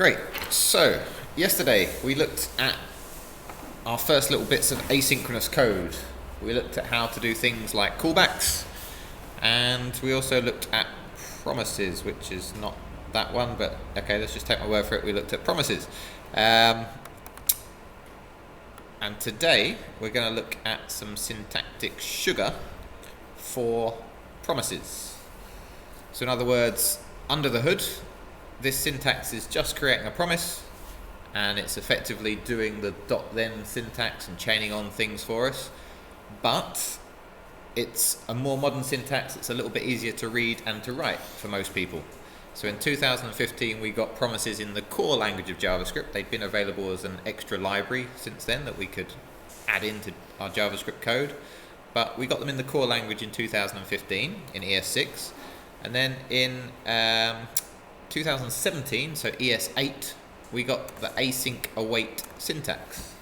Great. So, yesterday we looked at our first little bits of asynchronous code. We looked at how to do things like callbacks, and we also looked at promises, which is not that one, but okay, let's just take my word for it. We looked at promises. And today we're going to look at some syntactic sugar for promises. So in other words, under the hood, this syntax is just creating a promise, and it's effectively doing the .then syntax and chaining on things for us. But it's a more modern syntax. It's a little bit easier to read and to write for most people. So in 2015 we got promises in the core language of JavaScript. They'd been available as an extra library since then that we could add into our JavaScript code. But we got them in the core language in 2015 in ES6. And then in 2017, so ES8, we got the async await syntax.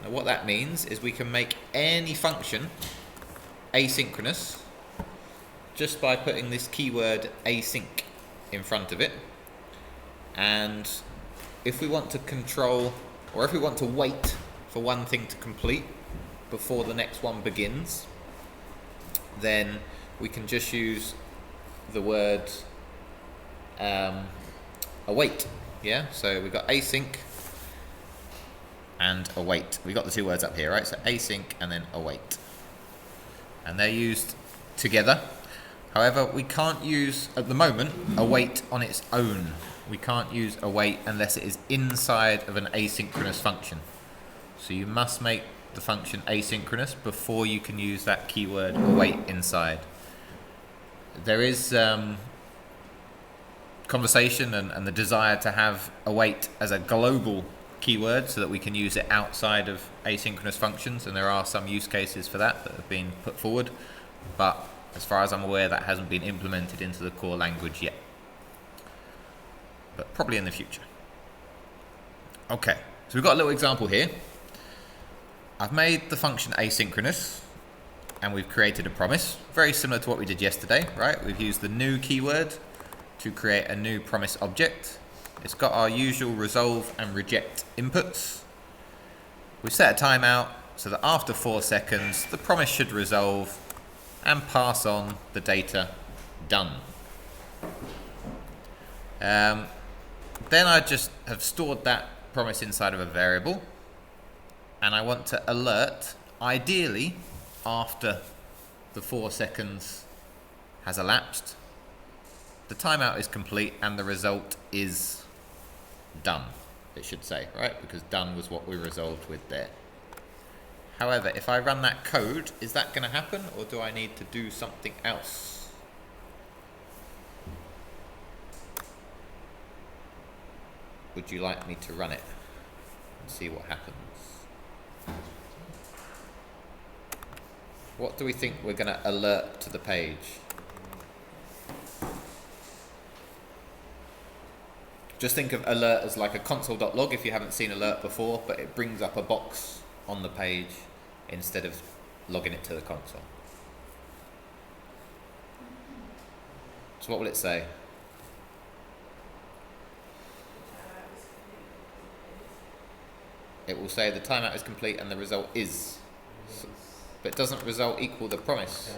Now what that means is we can make any function asynchronous just by putting this keyword async in front of it. And if we want to control, or if we want to wait for one thing to complete before the next one begins, then we can just use the word await. Yeah, so we've got async and await. We've got the two words up here, right? So async and then await, and they're used together. However, we can't use, at the moment, await on its own. We can't use await unless it is inside of an asynchronous function. So you must make the function asynchronous before you can use that keyword await inside. There is conversation and the desire to have await as a global keyword so that we can use it outside of asynchronous functions, and there are some use cases for that have been put forward, but as far as I'm aware, that hasn't been implemented into the core language yet, but probably in the future. Okay, so we've got a little example here. I've made the function asynchronous and we've created a promise, very similar to what we did yesterday, right? We've used the new keyword to create a new promise object. It's got our usual resolve and reject inputs. We've set a timeout so that after 4 seconds, the promise should resolve and pass on the data done. Then I just have stored that promise inside of a variable, and I want to alert, ideally, after the 4 seconds has elapsed, the timeout is complete and the result is done, it should say, right? Because done was what we resolved with there. However, if I run that code, is that going to happen, or do I need to do something else? Would you like me to run it and see what happens? What do we think we're going to alert to the page? Just think of alert as like a console.log if you haven't seen alert before, but it brings up a box on the page instead of logging it to the console. So what will it say? It will say the timeout is complete and the result is. But doesn't result equal the promise?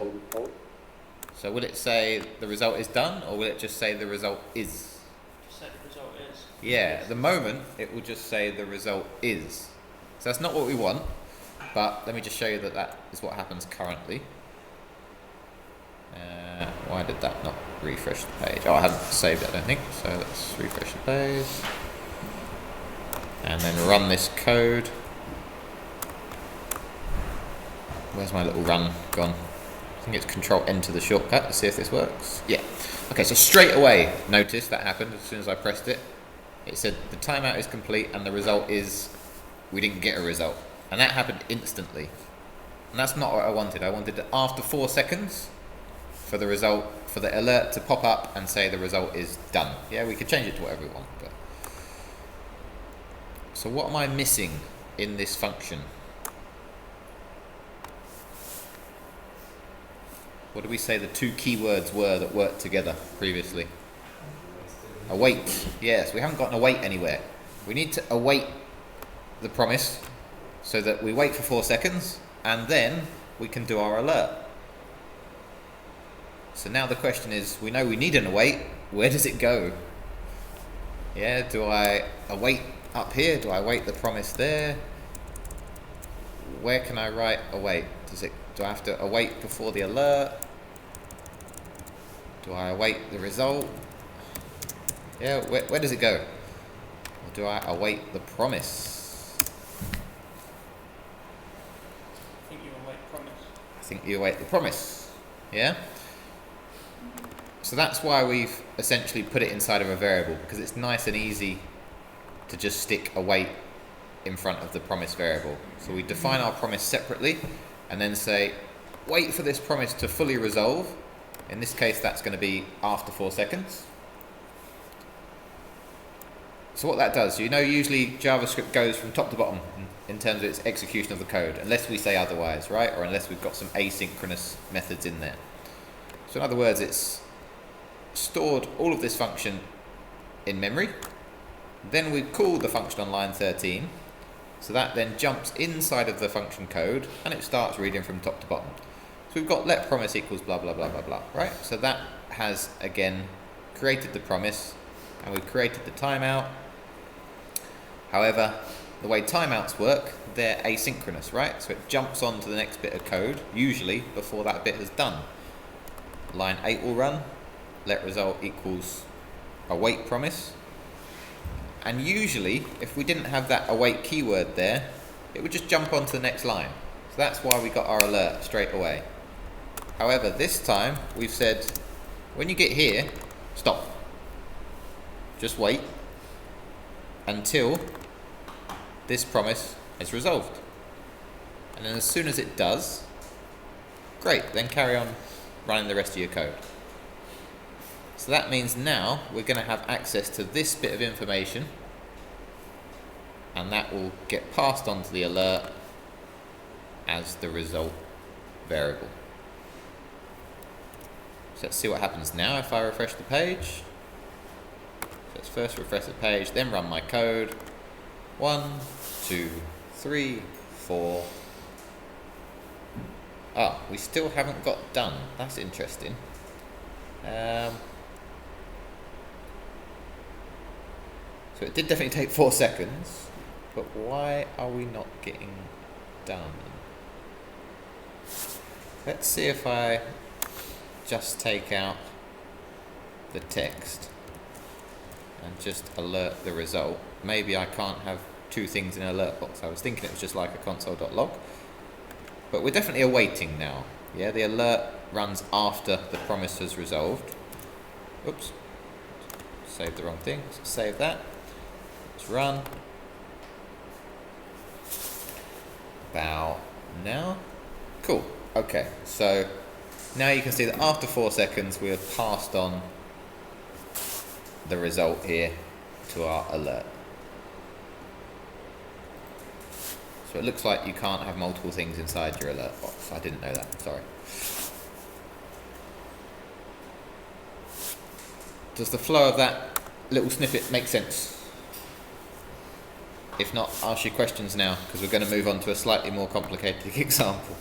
So will it say the result is done, or will it just say the result is? Just say the result is. Yeah, at the moment it will just say the result is. So that's not what we want, but let me just show you that that is what happens currently. Why did that not refresh the page? Oh, I haven't saved it, I don't think. So let's refresh the page. And then run this code. Where's my little run gone? I think it's Control-Enter the shortcut to see if this works. Yeah. Okay, so straight away, notice that happened as soon as I pressed it. It said the timeout is complete and the result is we didn't get a result. And that happened instantly. And that's not what I wanted. I wanted it after 4 seconds for the result, for the alert to pop up and say the result is done. Yeah, we could change it to whatever we want. But so what am I missing in this function? What did we say the two keywords were that worked together previously? Await. Yes, we haven't got an await anywhere. We need to await the promise so that we wait for 4 seconds and then we can do our alert. So now the question is, we know we need an await. Where does it go? Yeah, do I await up here? Do I await the promise there? Where can I write await? Do I have to await before the alert? Do I await the result? Yeah, where does it go? Or do I await the promise? I think you await promise. I think you await the promise. Yeah? So that's why we've essentially put it inside of a variable, because it's nice and easy to just stick await in front of the promise variable. So we define our promise separately and then say, wait for this promise to fully resolve. In this case, that's going to be after 4 seconds. So what that does, usually JavaScript goes from top to bottom in terms of its execution of the code, unless we say otherwise, right? Or unless we've got some asynchronous methods in there. So in other words, it's stored all of this function in memory. Then we call the function on line 13. So that then jumps inside of the function code and it starts reading from top to bottom. So we've got let promise equals blah, blah, blah, blah, blah, right? So that has, again, created the promise and we've created the timeout. However, the way timeouts work, they're asynchronous, right? So it jumps on to the next bit of code, usually before that bit has done. Line 8 will run, let result equals await promise. And usually, if we didn't have that await keyword there, it would just jump on to the next line. So that's why we got our alert straight away. However, this time, we've said, when you get here, stop. Just wait until this promise is resolved. And then as soon as it does, great, then carry on running the rest of your code. So that means now we're going to have access to this bit of information and that will get passed on to the alert as the result variable. So let's see what happens now if I refresh the page. So let's first refresh the page, then run my code. 1, 2, 3, 4. Ah, we still haven't got done. That's interesting. So it did definitely take 4 seconds, but why are we not getting done? Let's see if I just take out the text and just alert the result. Maybe I can't have 2 things in an alert box. I was thinking it was just like a console.log. But we're definitely awaiting now. Yeah, the alert runs after the promise has resolved. Oops. Saved the wrong thing. So save that. Let's run. About now. Cool. Okay. So now you can see that after 4 seconds we have passed on the result here to our alert. So it looks like you can't have multiple things inside your alert box. I didn't know that, sorry. Does the flow of that little snippet make sense? If not, ask your questions now, because we're going to move on to a slightly more complicated example.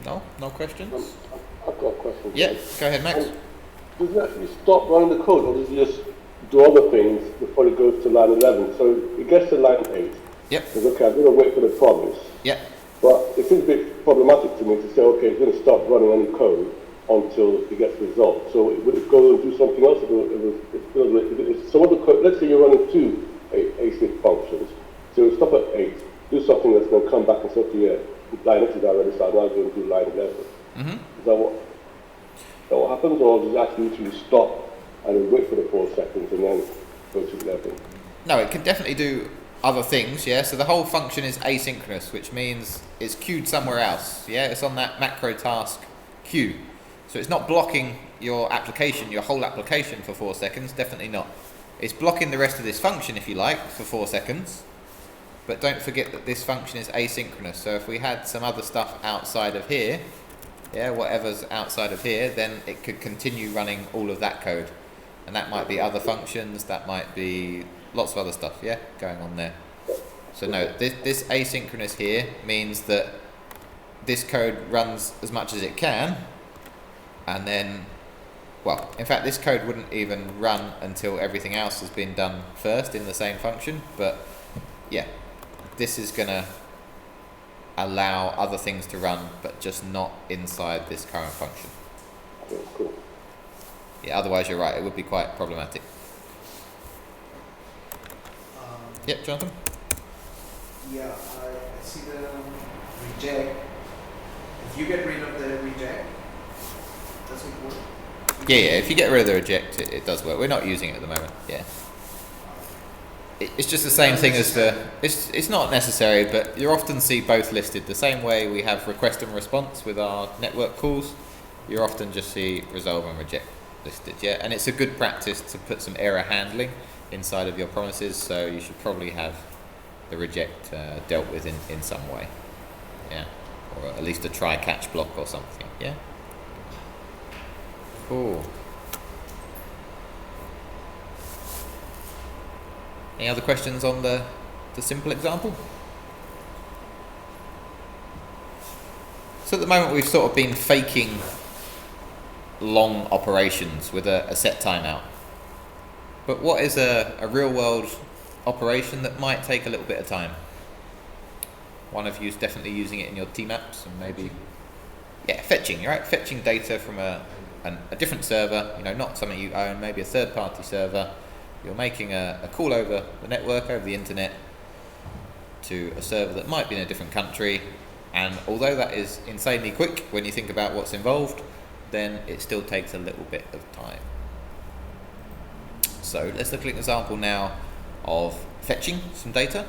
No? No questions? I've got a question. Yeah, go ahead, Max. Does it actually stop running the code, or does it just do other things before it goes to line 11? So it gets to line 8. Yep. It's okay, I'm going to wait for the promise. Yep. But it seems a bit problematic to me to say, okay, it's going to stop running any code until it gets resolved. So would it go and do something else? If some other code, let's say you're running 2 async functions, so it'll stop at 8, do something that's going to come back and say, okay, yeah, line 8 is already started, now I'm going to do line 11. Mm-hmm. Is that what happens, or does it actually literally stop and then wait for the 4 seconds and then go to 11? No, it can definitely do other things, yeah. So the whole function is asynchronous, which means it's queued somewhere else. Yeah, it's on that macro task queue. So it's not blocking your application, your whole application for 4 seconds, definitely not. It's blocking the rest of this function, if you like, for 4 seconds. But don't forget that this function is asynchronous. So if we had some other stuff outside of here, yeah, whatever's outside of here, then it could continue running all of that code. And that might be other functions, that might be lots of other stuff, yeah, going on there. So no, this asynchronous here means that this code runs as much as it can, and then, well, in fact, this code wouldn't even run until everything else has been done first in the same function, but yeah, this is going to allow other things to run, but just not inside this current function. Okay, cool. Yeah, otherwise you're right, it would be quite problematic. Yep, Jonathan? Yeah, I see the reject. If you get rid of the reject, does it work? Yeah, if you get rid of the reject, it does work. We're not using it at the moment, yeah. It's just the same thing as the, it's not necessary, but you often see both listed. The same way we have request and response with our network calls, you often just see resolve and reject listed, yeah. And it's a good practice to put some error handling inside of your promises, so you should probably have the reject dealt with in some way, yeah. Or at least a try catch block or something, yeah. Cool. Any other questions on the simple example? So at the moment we've sort of been faking long operations with a set timeout. But what is a real world operation that might take a little bit of time? One of you is definitely using it in your Tmaps, and maybe, yeah, fetching, right? Fetching data from a different server, you know, not something you own, maybe a third-party server. You're making a call over the network, over the internet, to a server that might be in a different country, and although that is insanely quick when you think about what's involved, then it still takes a little bit of time. So let's look at an example now of fetching some data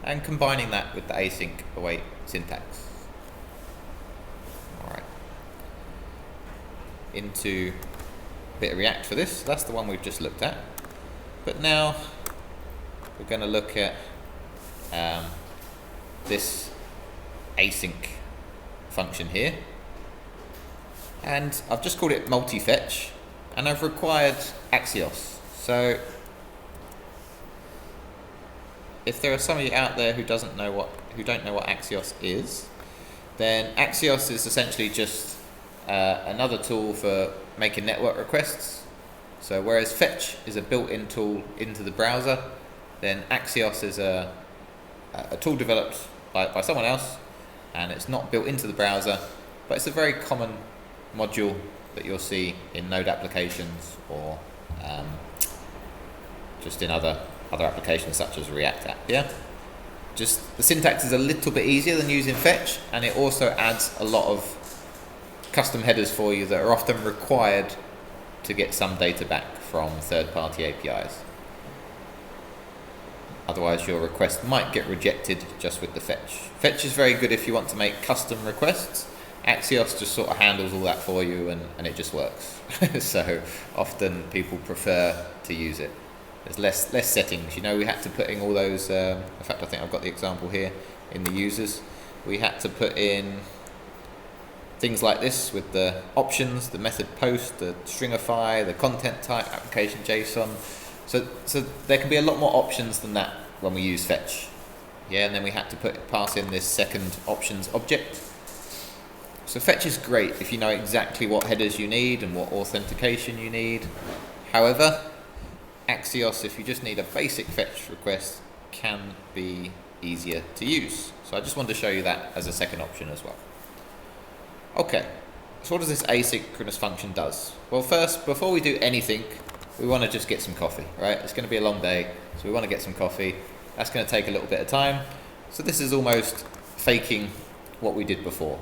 and combining that with the async await syntax. Alright. Into a bit of React for this. That's the one we've just looked at. But now we're going to look at this async function here. And I've just called it multi-fetch, and I've required Axios. So if there are some of you out there who don't know what Axios is, then Axios is essentially just another tool for making network requests. So whereas fetch is a built-in tool into the browser, then Axios is a tool developed by someone else, and it's not built into the browser, but it's a very common module that you'll see in Node applications or just in other applications such as React app, yeah? Just the syntax is a little bit easier than using fetch, and it also adds a lot of custom headers for you that are often required to get some data back from third-party APIs. Otherwise your request might get rejected just with the fetch. Fetch is very good if you want to make custom requests. Axios just sort of handles all that for you, and it just works. So often people prefer to use it. There's less settings. You know, we had to put in all those, in fact I think I've got the example here in the users. We had to put in things like this with the options, the method post, the stringify, the content type, application JSON. So there can be a lot more options than that when we use fetch. Yeah, and then we had to pass in this second options object. So fetch is great if you know exactly what headers you need and what authentication you need. However, Axios, if you just need a basic fetch request, can be easier to use. So I just wanted to show you that as a second option as well. Okay, so what does this asynchronous function does? Well, first, before we do anything, we want to just get some coffee, right? It's going to be a long day, so we want to get some coffee. That's going to take a little bit of time. So this is almost faking what we did before,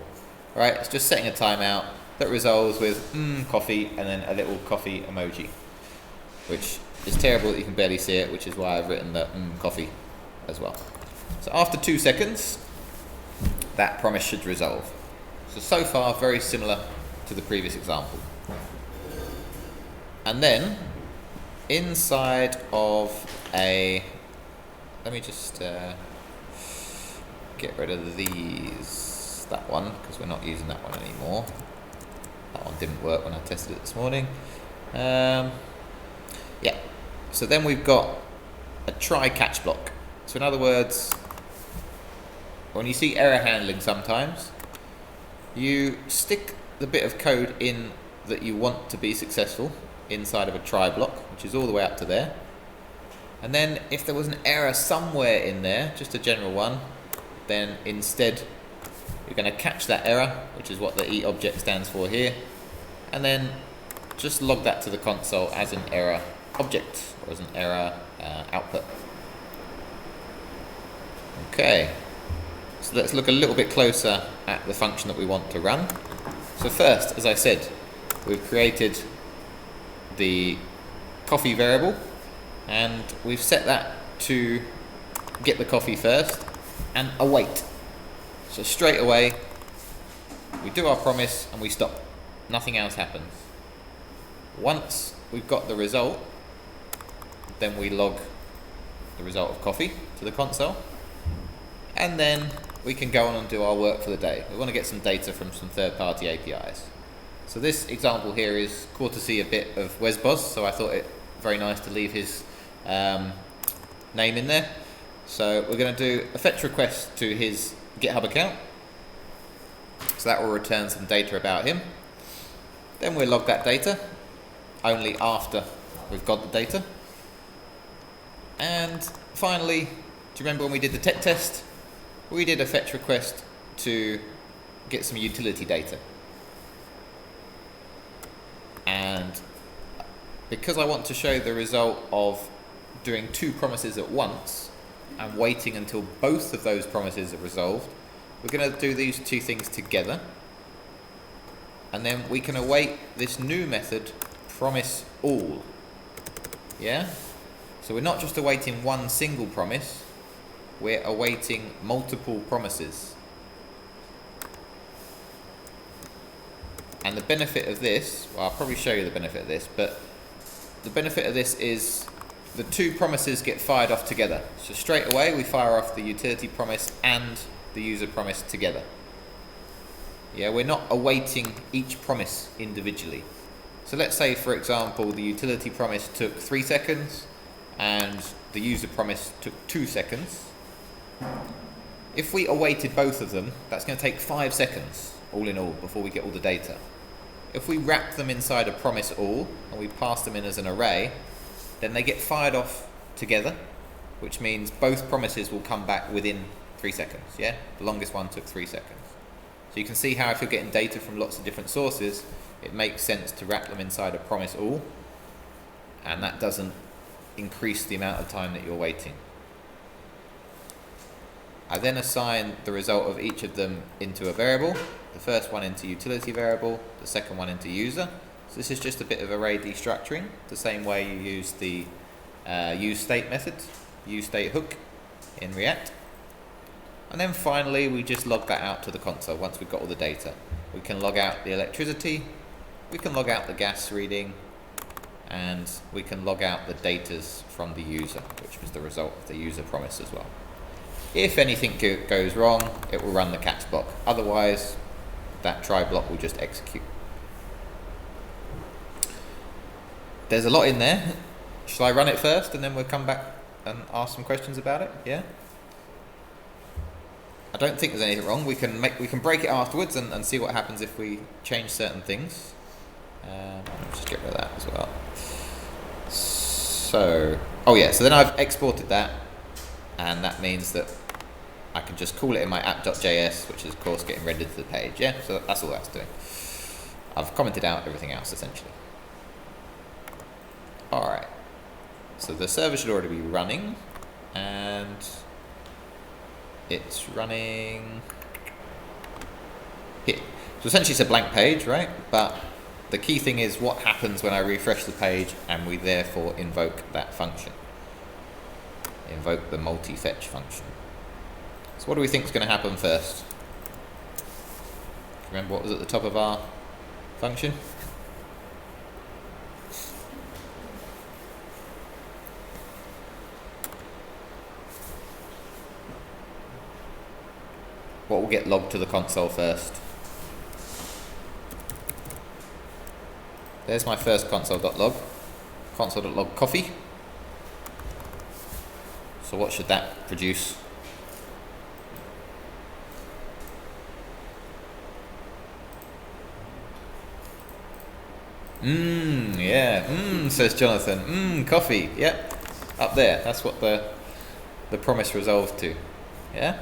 right? It's just setting a timeout that resolves with coffee and then a little coffee emoji, which is terrible that you can barely see it, which is why I've written the coffee as well. So after 2 seconds, that promise should resolve. So far, very similar to the previous example. And then, inside of a, let me just get rid of that one, because we're not using that one anymore. That one didn't work when I tested it this morning. Yeah, so then we've got a try catch block. So in other words, when you see error handling sometimes, you stick the bit of code in that you want to be successful inside of a try block, which is all the way up to there. And then if there was an error somewhere in there, just a general one, then instead you're going to catch that error, which is what the E object stands for here, and then just log that to the console as an error object or as an error output. Okay, so let's look a little bit closer at the function that we want to run. So first, as I said, we've created the coffee variable and we've set that to get the coffee first and await. So straight away we do our promise and we stop. Nothing else happens. Once we've got the result, then we log the result of coffee to the console, and then we can go on and do our work for the day. We want to get some data from some third-party APIs. So this example here is courtesy a bit of Wesboz, so I thought it very nice to leave his name in there. So we're going to do a fetch request to his GitHub account. So that will return some data about him. Then we'll log that data only after we've got the data. And finally, do you remember when we did the tech test? We did a fetch request to get some utility data. And because I want to show the result of doing two promises at once and waiting until both of those promises are resolved, we're going to do these two things together. And then we can await this new method, promise all. Yeah? So we're not just awaiting one single promise, we're awaiting multiple promises. And the benefit of this, well, I'll probably show you the benefit of this, but the benefit of this is the two promises get fired off together. So straight away we fire off the utility promise and the user promise together. Yeah, we're not awaiting each promise individually. So let's say, for example, the utility promise took 3 seconds and the user promise took 2 seconds. If we awaited both of them, that's going to take 5 seconds, all in all, before we get all the data. If we wrap them inside a promise all, and we pass them in as an array, then they get fired off together, which means both promises will come back within 3 seconds, yeah? The longest one took 3 seconds. So you can see how if you're getting data from lots of different sources, it makes sense to wrap them inside a promise all, and that doesn't increase the amount of time that you're waiting. I then assign the result of each of them into a variable, the first one into utility variable, the second one into user. So this is just a bit of array destructuring, the same way you use the useState method, useState hook in React. And then finally we just log that out to the console once we've got all the data. We can log out the electricity, we can log out the gas reading, and we can log out the datas from the user, which was the result of the user promise as well. If anything goes wrong, it will run the catch block. Otherwise, that try block will just execute. There's a lot in there. Shall I run it first and then we'll come back and ask some questions about it? Yeah? I don't think there's anything wrong. We can break it afterwards and see what happens if we change certain things. Let's just get rid of that as well. So, oh yeah, so then I've exported that, and that means that I can just call it in my app.js, which is of course getting rendered to the page. Yeah, so that's all that's doing. I've commented out everything else essentially. Alright, so the server should already be running, and it's running here. So essentially it's a blank page, right? But the key thing is what happens when I refresh the page and we therefore invoke that function. Invoke the multi-fetch function. So what do we think is going to happen first? Remember what was at the top of our function? What will get logged to the console first? there's my first console.log. Console.log coffee. So what should that produce? Yeah. Says Jonathan. Coffee. Yep. Up there. That's what the promise resolved to. Yeah.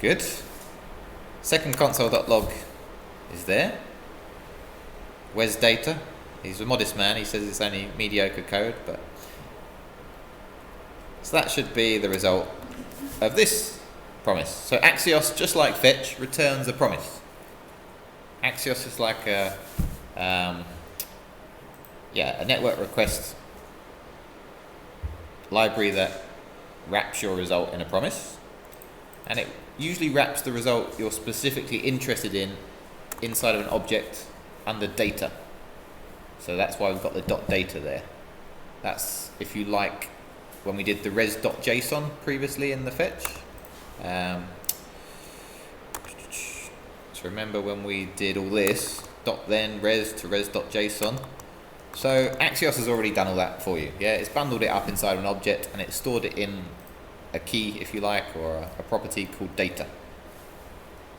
Good. Second console.log is there. Where's data? He's a modest man. He says it's only mediocre code, but so that should be the result of this promise. So Axios, just like fetch, returns a promise. Axios is like a network request library that wraps your result in a promise, and it usually wraps the result you're specifically interested in inside of an object under data. So that's why we've got the .data there. That's, if you like, when we did the res.json previously in the fetch. So remember when we did all this, then res to res.json. So Axios has already done all that for you. Yeah, it's bundled it up inside of an object and it's stored it in a key, if you like, or a property called data.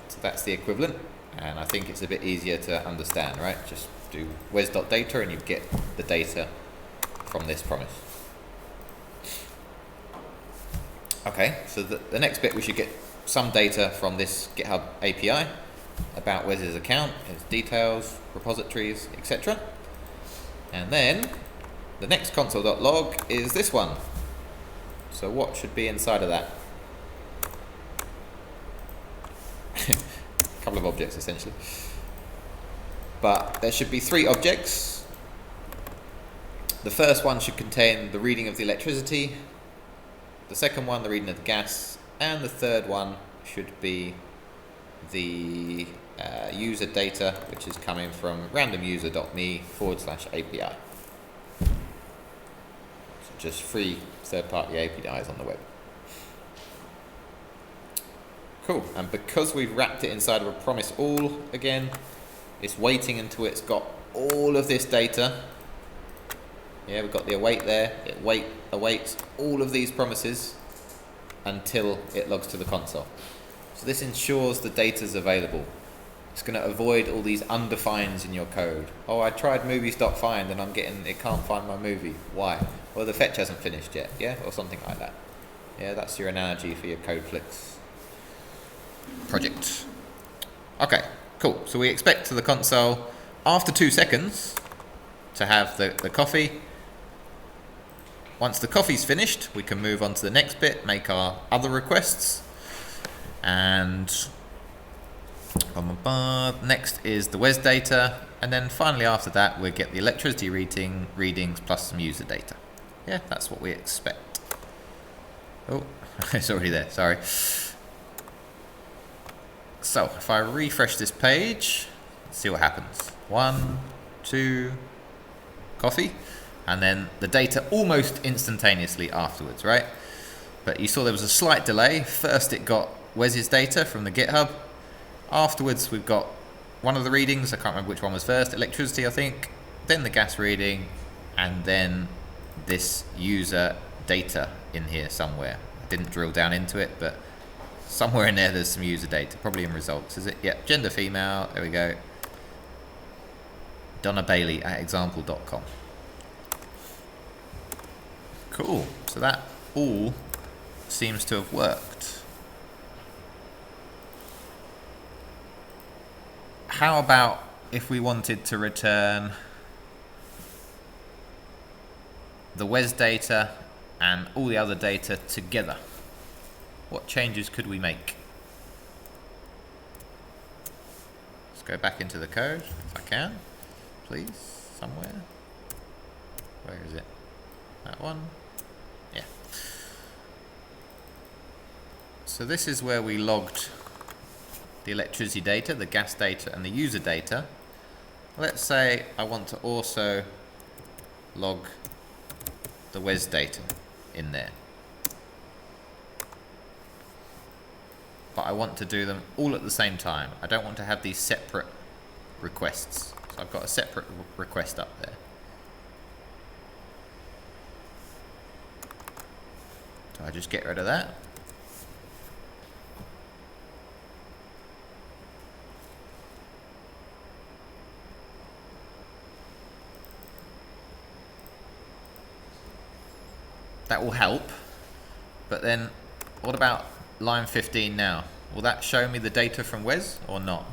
So that's the equivalent, and I think it's a bit easier to understand, right? Just do wes.data and you get the data from this promise. Okay, so the next bit, we should get some data from this GitHub API about Wes's account, his details, repositories, etc. And then the next console.log is this one. So what should be inside of that? A couple of objects essentially. But there should be 3 objects. The first one should contain the reading of the electricity, the second one the reading of the gas, and the third one should be the user data, which is coming from randomuser.me/API. So just free third-party APIs on the web. Cool, and because we've wrapped it inside of a promise all, again, it's waiting until it's got all of this data. Yeah, we've got the await there. It awaits all of these promises until it logs to the console. So this ensures the data is available. It's going to avoid all these undefines in your code. Oh, I tried movies.find and it can't find my movie. Why? Well, the fetch hasn't finished yet, yeah? Or something like that. Yeah, that's your analogy for your CodeFlix project. Okay, cool. So we expect to the console after 2 seconds to have the coffee. Once the coffee's finished, we can move on to the next bit, make our other requests. And next is the Wes data, and then finally after that we get the electricity readings plus some user data. Yeah, that's what we expect. Oh, it's already there, sorry. So if I refresh this page, let's see what happens. 1, 2, coffee, and then the data almost instantaneously afterwards, right? But you saw there was a slight delay. First it got Wes's data from the GitHub. Afterwards we've got one of the readings, I can't remember which one was first, electricity I think, then the gas reading, and then this user data in here somewhere. I didn't drill down into it, but somewhere in there there's some user data, probably in results, is it? Yep, gender female, there we go. Donna Bailey at example.com. Cool, so that all seems to have worked. How about if we wanted to return the Wes data and all the other data together? What changes could we make? Let's go back into the code, if I can, please, somewhere. Where is it? That one? Yeah. So this is where we logged the electricity data, the gas data, and the user data. Let's say I want to also log the Wes data in there. But I want to do them all at the same time. I don't want to have these separate requests. So I've got a separate request up there. So I just get rid of that. That will help. But then, what about line 15 now? Will that show me the data from Wes or not?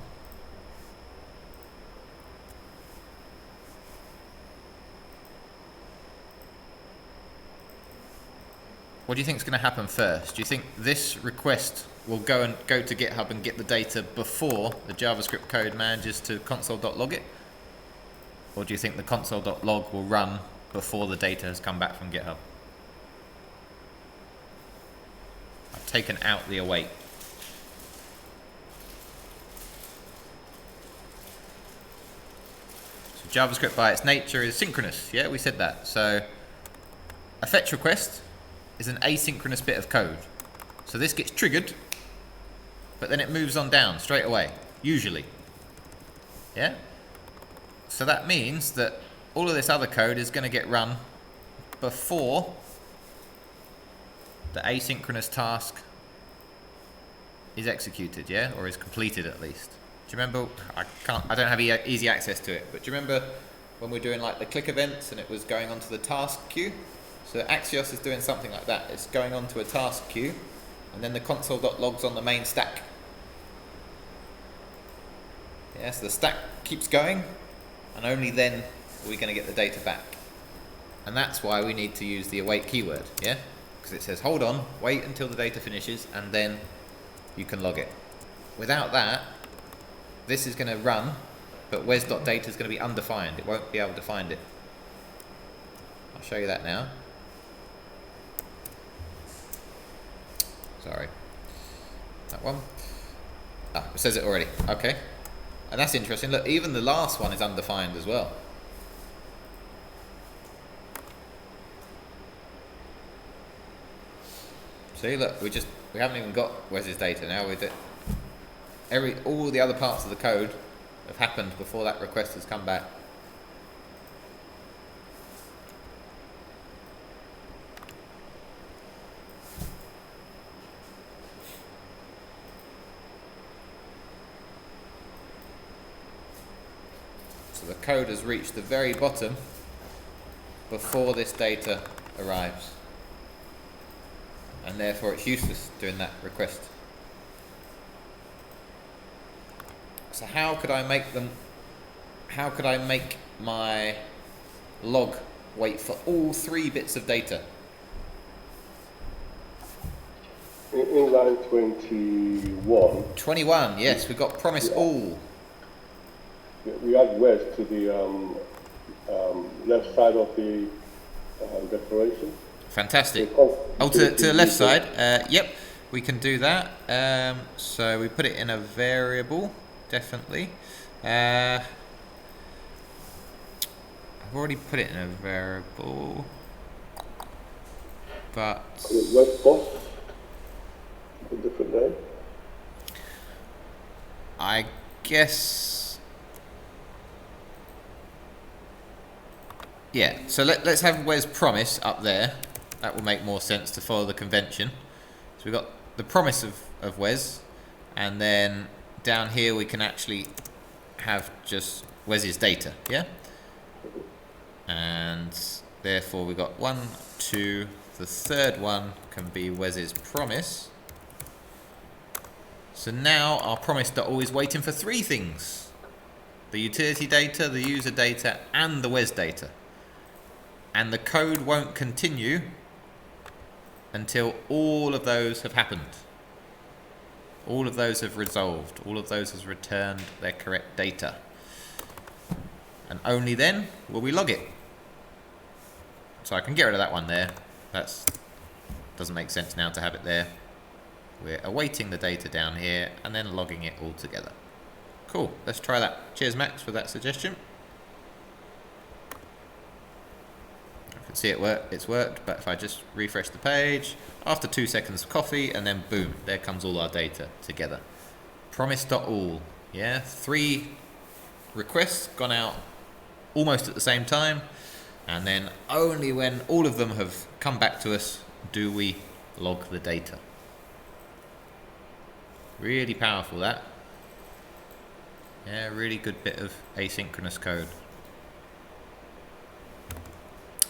What do you think is going to happen first? Do you think this request will go to GitHub and get the data before the JavaScript code manages to console.log it? Or do you think the console.log will run before the data has come back from GitHub? I've taken out the await. So JavaScript by its nature is synchronous. Yeah, we said that. So a fetch request is an asynchronous bit of code. So this gets triggered, but then it moves on down straight away, usually. Yeah? So that means that all of this other code is going to get run before the asynchronous task is executed, yeah? Or is completed at least. Do you remember, I don't have easy access to it, but do you remember when we were doing like the click events and it was going onto the task queue? So Axios is doing something like that. It's going on to a task queue, and then the console.logs on the main stack. Yeah, so the stack keeps going, and only then are we going to get the data back. And that's why we need to use the await keyword, yeah? Because it says, hold on, wait until the data finishes, and then you can log it. Without that, this is going to run, but wes.data is going to be undefined. It won't be able to find it. I'll show you that now. Sorry. That one. Ah, it says it already. Okay. And that's interesting. Look, even the last one is undefined as well. See, look, we haven't even got Wes's data now. All the other parts of the code have happened before that request has come back. So the code has reached the very bottom before this data arrives. And therefore it's useless doing that request. So how could I make my log wait for all 3 bits of data? In line 21. 21, yes, we've got promise all. We add Wes to the left side of the declaration. Fantastic. Oh, to the left side. Yep, we can do that. So we put it in a variable, definitely. I've already put it in a variable, but Wes box, a different name. I guess. Yeah, so let's have Wes promise up there. That will make more sense to follow the convention. So we've got the promise of Wes, and then down here we can actually have just Wes's data, yeah? And therefore we've got 1, 2, the third one can be Wes's promise. So now our promise.all is waiting for 3 things. The utility data, the user data, and the Wes data. And the code won't continue until all of those have happened. All of those have resolved. All of those has returned their correct data. And only then will we log it. So I can get rid of that one there. That doesn't make sense now to have it there. We're awaiting the data down here and then logging it all together. Cool, let's try that. Cheers Max for that suggestion. See it's worked, but if I just refresh the page, after 2 seconds of coffee, and then boom, there comes all our data together. Promise.all, yeah, 3 requests gone out almost at the same time, and then only when all of them have come back to us do we log the data. Really powerful, that. Yeah, really good bit of asynchronous code.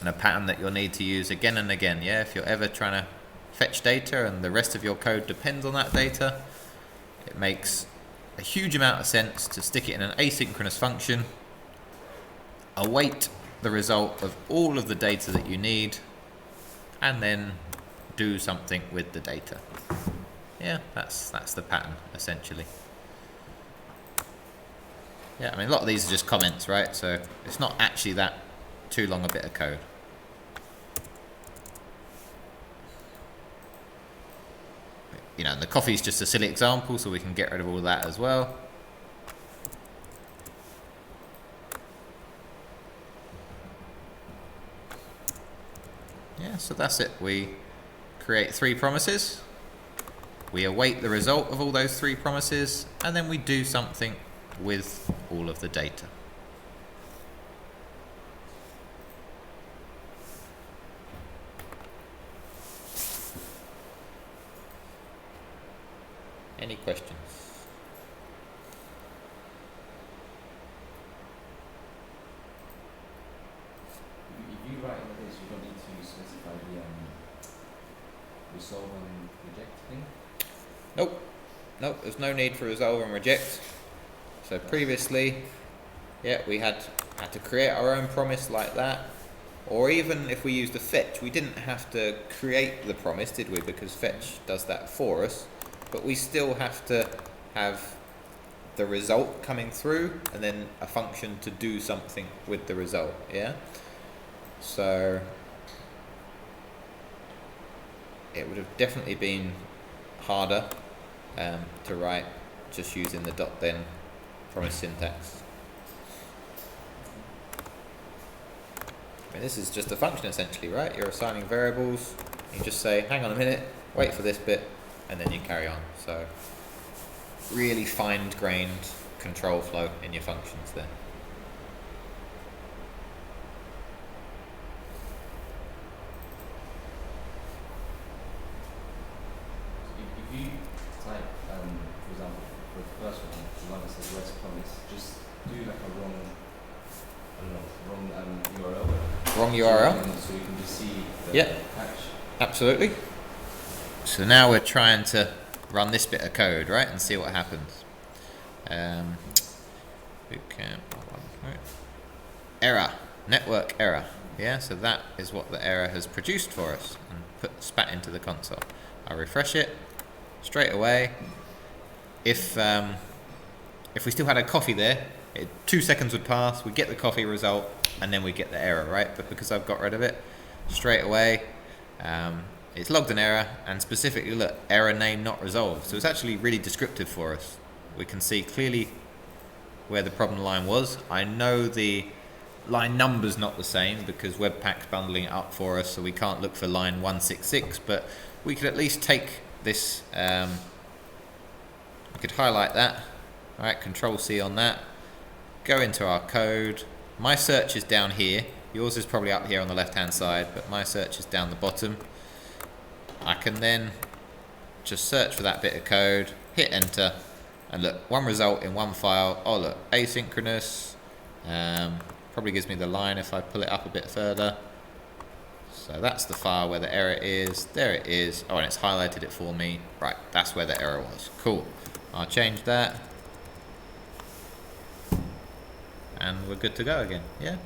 And a pattern that you'll need to use again and again. Yeah, if you're ever trying to fetch data and the rest of your code depends on that data, it makes a huge amount of sense to stick it in an asynchronous function, await the result of all of the data that you need, and then do something with the data. Yeah, that's the pattern essentially. Yeah, I mean a lot of these are just comments, right? So it's not actually that too long a bit of code. You know, and the coffee is just a silly example, so we can get rid of all that as well. Yeah, so that's it. We create 3 promises. We await the result of all those 3 promises, and then we do something with all of the data. Any questions? If you write like this, you don't need to specify the resolve and reject thing? Nope. Nope, there's no need for resolve and reject. So previously, yeah, we had to create our own promise like that. Or even if we used a fetch, we didn't have to create the promise, did we? Because fetch does that for us. But we still have to have the result coming through and then a function to do something with the result, yeah? So it would have definitely been harder to write just using the dot then promise syntax. I mean, this is just a function essentially, right? You're assigning variables, you just say, hang on a minute, wait for this bit, and then you carry on. So really fine-grained control flow in your functions there. If you type, for example, for the first one, the one that says where's promise, just do like a wrong, URL. Wrong URL? So you can just see the Yeah. patch. Absolutely. So now we're trying to run this bit of code, right, and see what happens. Error, network error. Yeah, so that is what the error has produced for us and spat into the console. I'll refresh it straight away. If we still had a coffee there, 2 seconds would pass, we'd get the coffee result, and then we'd get the error, right? But because I've got rid of it straight away, it's logged an error, and specifically, look, error name not resolved. So it's actually really descriptive for us. We can see clearly where the problem line was. I know the line number's not the same because Webpack's bundling it up for us, so we can't look for line 166, but we could at least take this, we could highlight that, all right, Control C on that, go into our code. My search is down here, yours is probably up here on the left hand side, but my search is down the bottom. I can then just search for that bit of code, hit enter, and look, one result in one file. Oh look, asynchronous, probably gives me the line if I pull it up a bit further. So that's the file where the error is. There it is. Oh, and it's highlighted it for me. Right, that's where the error was. Cool. I'll change that. And we're good to go again, yeah?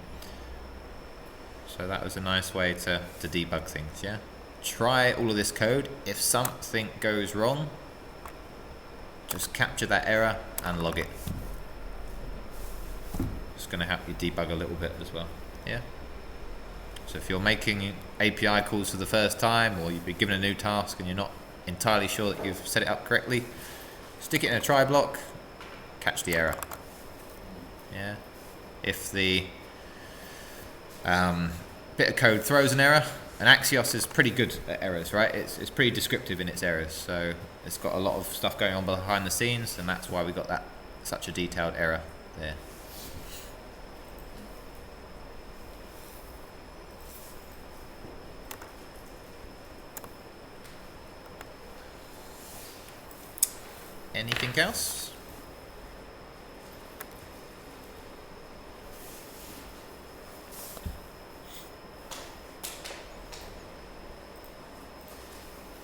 So that was a nice way to debug things, yeah? Try all of this code. If something goes wrong, just capture that error and log it. It's going to help you debug a little bit as well, yeah? So if you're making API calls for the first time, or you've been given a new task and you're not entirely sure that you've set it up correctly, stick it in a try block, catch the error, yeah? If the bit of code throws an error, and Axios is pretty good at errors, right? It's pretty descriptive in its errors, so it's got a lot of stuff going on behind the scenes, and that's why we got that such a detailed error there. Anything else?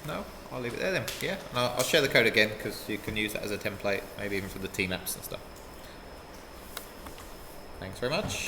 No? I'll leave it there then. Yeah, and I'll share the code again because you can use that as a template, maybe even for the team apps and stuff. Thanks very much.